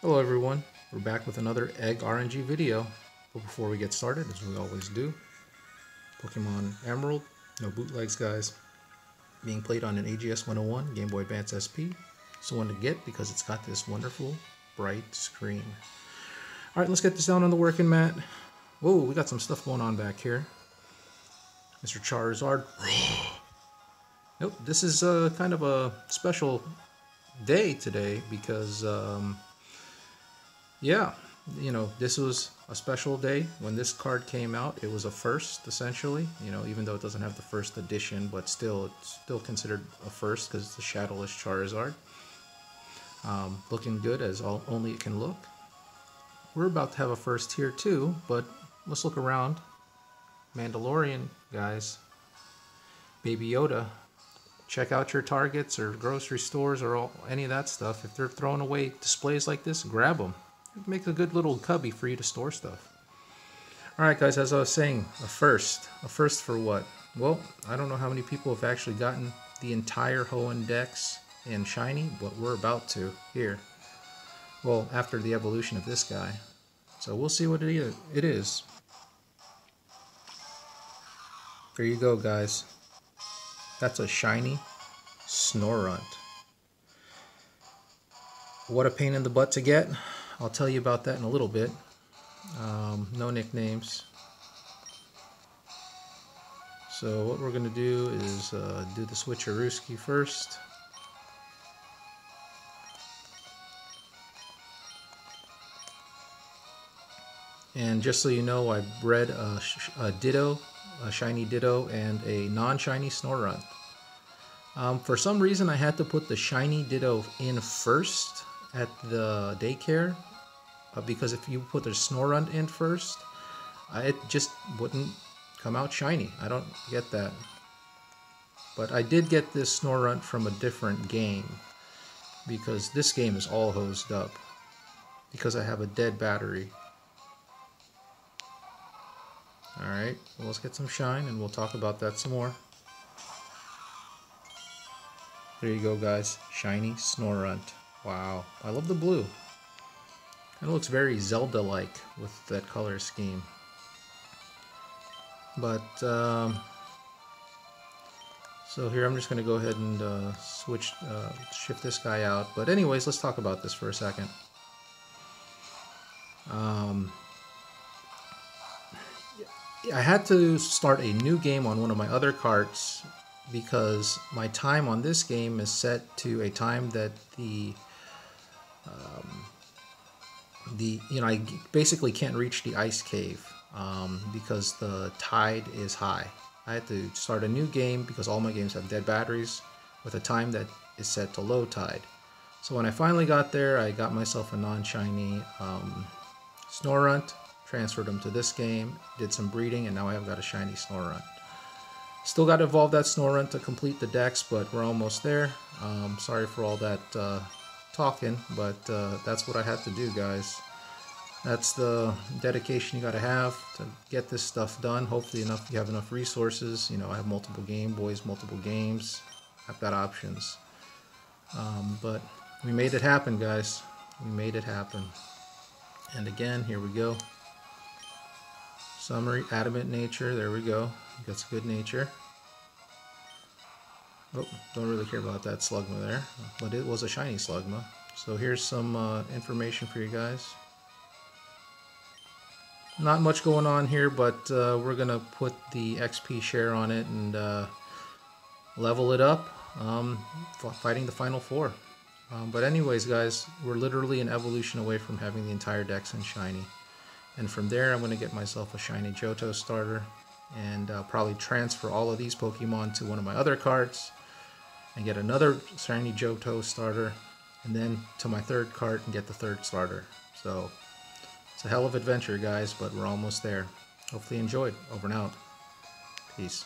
Hello everyone, we're back with another Egg RNG video. But before we get started, as we always do, Pokemon Emerald, no bootlegs guys, being played on an AGS 101 Game Boy Advance SP. It's one to get because it's got this wonderful bright screen. Alright, let's get this down on the working mat. Whoa, we got some stuff going on back here. Mr. Charizard. Nope, this is kind of a special day today because yeah, you know, this was a special day when this card came out. It was a first, essentially, you know, even though it doesn't have the first edition, but still, it's still considered a first because it's the Shadowless Charizard. Looking good as only it can look. We're about to have a first here too, but let's look around. Mandalorian, guys. Baby Yoda. Check out your Targets or grocery stores or any of that stuff. If they're throwing away displays like this, grab them. Make a good little cubby for you to store stuff. Alright guys, as I was saying, a first. A first for what? Well, I don't know how many people have actually gotten the entire Hoenn Dex in Shiny, but we're about to here. Well, after the evolution of this guy. So we'll see what it is. There you go guys. That's a shiny Snorunt. What a pain in the butt to get. I'll tell you about that in a little bit. No nicknames. So what we're going to do is do the switcherooski first. And just so you know, I bred a Ditto, a shiny Ditto, and a non-shiny Snorunt. For some reason, I had to put the shiny Ditto in first at the daycare. Because if you put the Snorunt in first, it just wouldn't come out shiny. I don't get that. But I did get this Snorunt from a different game, because this game is all hosed up, because I have a dead battery. Alright, well, let's get some shine and we'll talk about that some more. There you go guys, shiny Snorunt. Wow, I love the blue. It looks very Zelda-like with that color scheme. But, so here I'm just going to go ahead and shift this guy out. But anyways, let's talk about this for a second. I had to start a new game on one of my other carts because my time on this game is set to a time that I basically can't reach the ice cave because the tide is high. I had to start a new game because all my games have dead batteries with a time that is set to low tide. So when I finally got there, I got myself a non-shiny Snorunt, transferred him to this game, did some breeding, and now I've got a shiny Snorunt. Still got to evolve that Snorunt to complete the dex, but we're almost there. Sorry for all that talking, but that's what I had to do, guys. That's the dedication you got to have to get this stuff done. Hopefully you have enough resources. You know, I have multiple Game Boys, multiple games. I've got options. But we made it happen, guys. We made it happen. And again, here we go. Summary, adamant nature, there we go. That's good nature. Oh, don't really care about that Slugma there, but it was a shiny Slugma. So here's some information for you guys. Not much going on here, but we're going to put the XP share on it and level it up, fighting the final four. But anyways, guys, we're literally an evolution away from having the entire dex in shiny. And from there, I'm going to get myself a shiny Johto starter and probably transfer all of these Pokemon to one of my other carts and get another shiny Johto starter, and then to my third cart and get the third starter. So it's a hell of an adventure, guys, but we're almost there. Hopefully you enjoyed. Over and out. Peace.